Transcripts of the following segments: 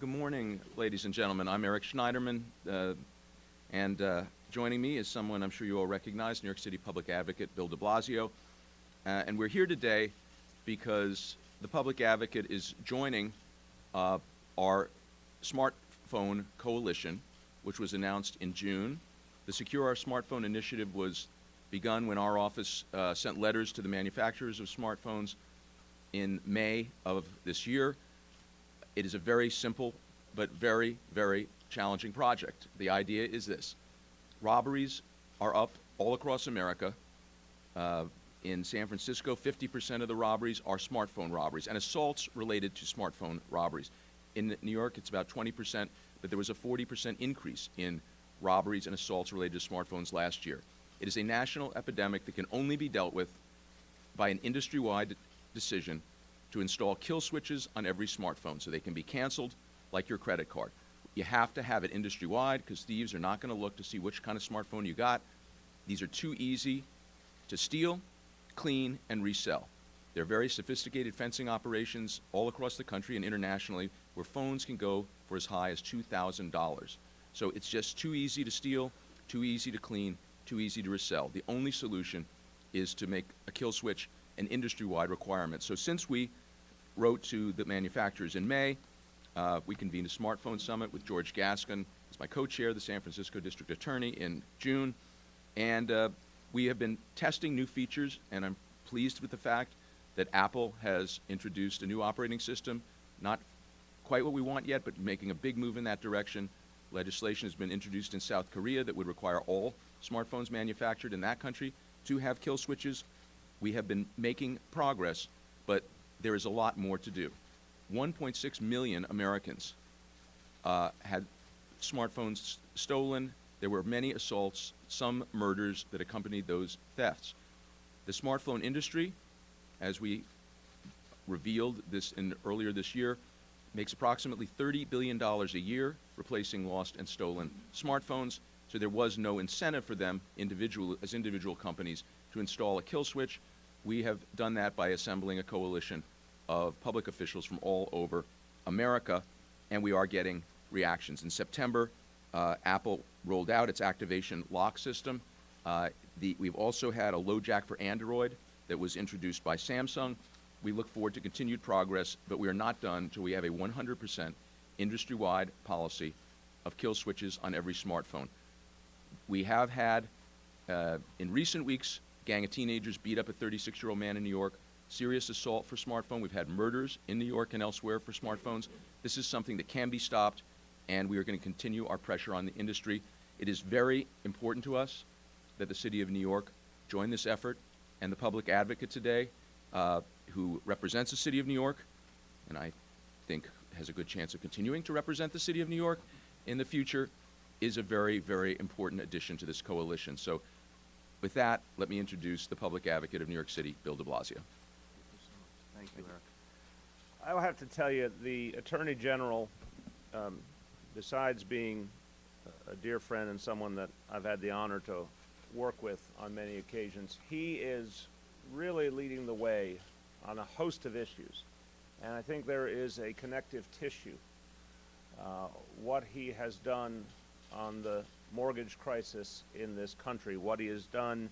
Good morning, ladies and gentlemen. I'm Eric Schneiderman, and joining me is someone I'm sure you all recognize, New York City Public Advocate Bill de Blasio. And we're here today because the Public Advocate is joining our smartphone coalition, which was announced in June. The Secure Our Smartphone initiative was begun when our office sent letters to the manufacturers of smartphones in May of this year. It is a very simple but very, very challenging project. The idea is this. Robberies are up all across America. In San Francisco, 50% of the robberies are smartphone robberies, and assaults related to smartphone robberies. In New York, it's about 20%, but there was a 40% increase in robberies and assaults related to smartphones last year. It is a national epidemic that can only be dealt with by an industry-wide decision to install kill switches on every smartphone so they can be canceled like your credit card. You have to have it industry-wide because thieves are not going to look to see which kind of smartphone you got. These are too easy to steal, clean, and resell. They're very sophisticated fencing operations all across the country and internationally where phones can go for as high as $2,000. So it's just too easy to steal, too easy to clean, too easy to resell. The only solution is to make a kill switch an industry-wide requirement. So since we wrote to the manufacturers in May, we convened a smartphone summit with George Gaskin as my co-chair, the San Francisco District Attorney, in June. And we have been testing new features, and I'm pleased with the fact that Apple has introduced a new operating system, not quite what we want yet, but making a big move in that direction. Legislation has been introduced in South Korea that would require all smartphones manufactured in that country to have kill switches. We have been making progress, but there is a lot more to do. 1.6 million Americans had smartphones stolen. There were many assaults, some murders that accompanied those thefts. The smartphone industry, as we revealed this earlier this year, makes approximately $30 billion a year replacing lost and stolen smartphones. So there was no incentive for them as individual companies to install a kill switch. We have done that by assembling a coalition of public officials from all over America, and we are getting reactions. In September, Apple rolled out its activation lock system. We've also had a LoJack for Android that was introduced by Samsung. We look forward to continued progress, but we are not done until we have a 100% industry-wide policy of kill switches on every smartphone. We have had, in recent weeks, a gang of teenagers beat up a 36-year-old man in New York, serious assault for smartphone. We've had murders in New York and elsewhere for smartphones. This is something that can be stopped, and we are going to continue our pressure on the industry. It is very important to us that the City of New York join this effort, and the Public Advocate today, who represents the City of New York, and I think has a good chance of continuing to represent the City of New York in the future, is a very, very important addition to this coalition. So with that, let me introduce the Public Advocate of New York City, Bill de Blasio. Thank you, Eric. I will have to tell you, the Attorney General, besides being a dear friend and someone that I've had the honor to work with on many occasions, he is really leading the way on a host of issues. And I think there is a connective tissue. What he has done on the mortgage crisis in this country, what he has done,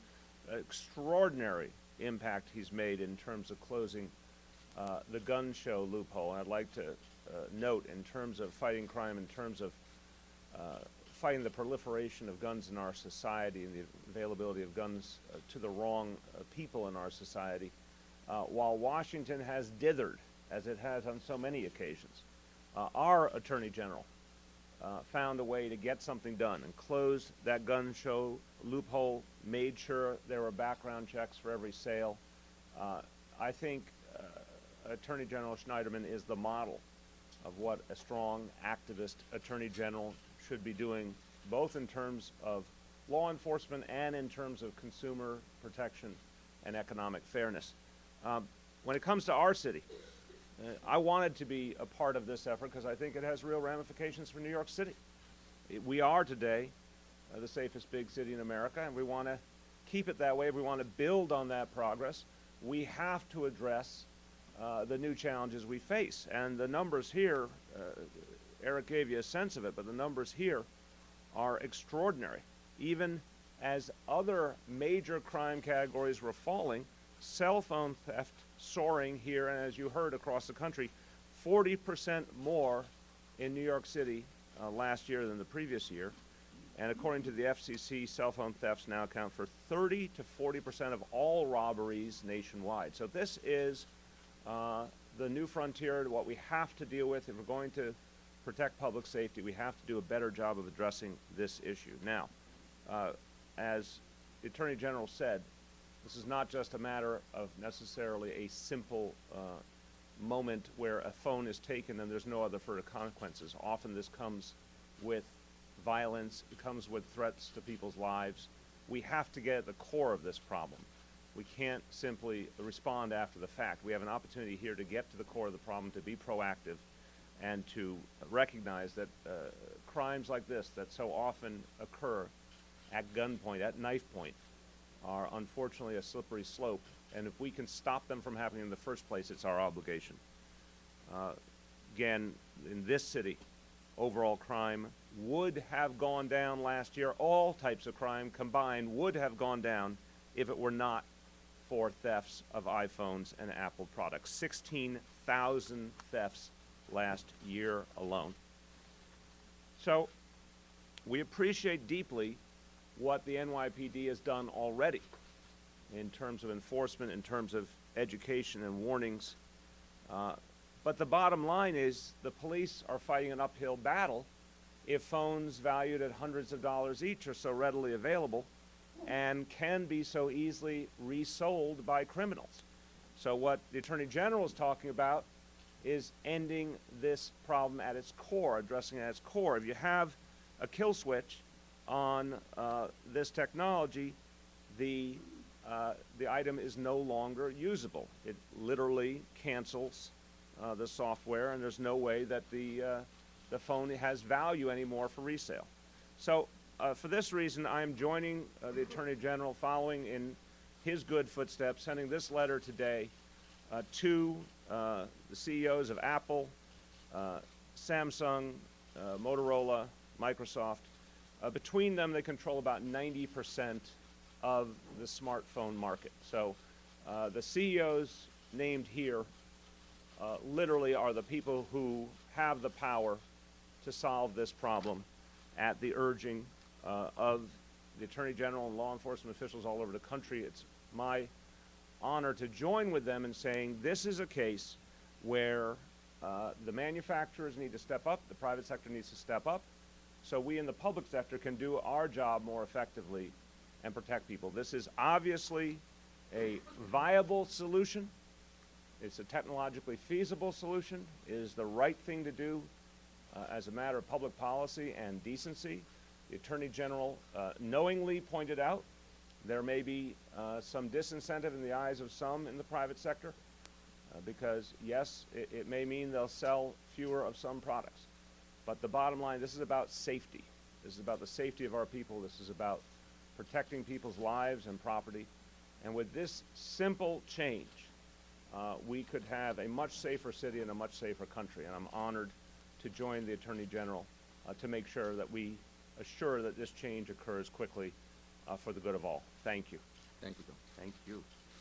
extraordinary impact he's made in terms of closing the gun show loophole. And I'd like to note, in terms of fighting crime, in terms of fighting the proliferation of guns in our society and the availability of guns to the wrong people in our society, while Washington has dithered, as it has on so many occasions, our Attorney General found a way to get something done and close that gun show loophole, made sure there were background checks for every sale. I think Attorney General Schneiderman is the model of what a strong activist Attorney General should be doing, both in terms of law enforcement and in terms of consumer protection and economic fairness. When it comes to our city, I wanted to be a part of this effort because I think it has real ramifications for New York City. We are today the safest big city in America, and we want to keep it that way. We want to build on that progress. We have to address the new challenges we face. And the numbers here, Eric gave you a sense of it, but the numbers here are extraordinary. Even as other major crime categories were falling, cell phone theft soaring here, and as you heard across the country, 40% more in New York City last year than the previous year. And according to the FCC, cell phone thefts now account for 30 to 40% of all robberies nationwide. So this is the new frontier, what we have to deal with. If we're going to protect public safety, we have to do a better job of addressing this issue. Now, as the Attorney General said, this is not just a matter of necessarily a simple moment where a phone is taken and there's no other further consequences. Often this comes with violence, it comes with threats to people's lives. We have to get at the core of this problem. We can't simply respond after the fact. We have an opportunity here to get to the core of the problem, to be proactive, and to recognize that crimes like this that so often occur at gunpoint, at knife point, are unfortunately a slippery slope. And if we can stop them from happening in the first place, it's our obligation. Again, in this city, overall crime would have gone down last year. All types of crime combined would have gone down if it were not for thefts of iPhones and Apple products. 16,000 thefts last year alone. So we appreciate deeply what the NYPD has done already in terms of enforcement, in terms of education and warnings. But the bottom line is the police are fighting an uphill battle if phones valued at hundreds of dollars each are so readily available and can be so easily resold by criminals. So what the Attorney General is talking about is ending this problem at its core, addressing it at its core. If you have a kill switch on this technology, the item is no longer usable. It literally cancels the software, and there's no way that the phone has value anymore for resale. So for this reason, I am joining the Attorney General, following in his good footsteps, sending this letter today to the CEOs of Apple, Samsung, Motorola, Microsoft. Between them, they control about 90% of the smartphone market. So the CEOs named here literally are the people who have the power to solve this problem at the urging of the Attorney General and law enforcement officials all over the country. It's my honor to join with them in saying this is a case where the manufacturers need to step up, the private sector needs to step up, so we in the public sector can do our job more effectively and protect people. This is obviously a viable solution. It's a technologically feasible solution. It is the right thing to do as a matter of public policy and decency. The Attorney General knowingly pointed out there may be some disincentive in the eyes of some in the private sector because, yes, it may mean they'll sell fewer of some products. But the bottom line, this is about safety. This is about the safety of our people. This is about protecting people's lives and property. And with this simple change, we could have a much safer city and a much safer country. And I'm honored to join the Attorney General to make sure that we assure that this change occurs quickly for the good of all. Thank you. Thank you, Bill. Thank you.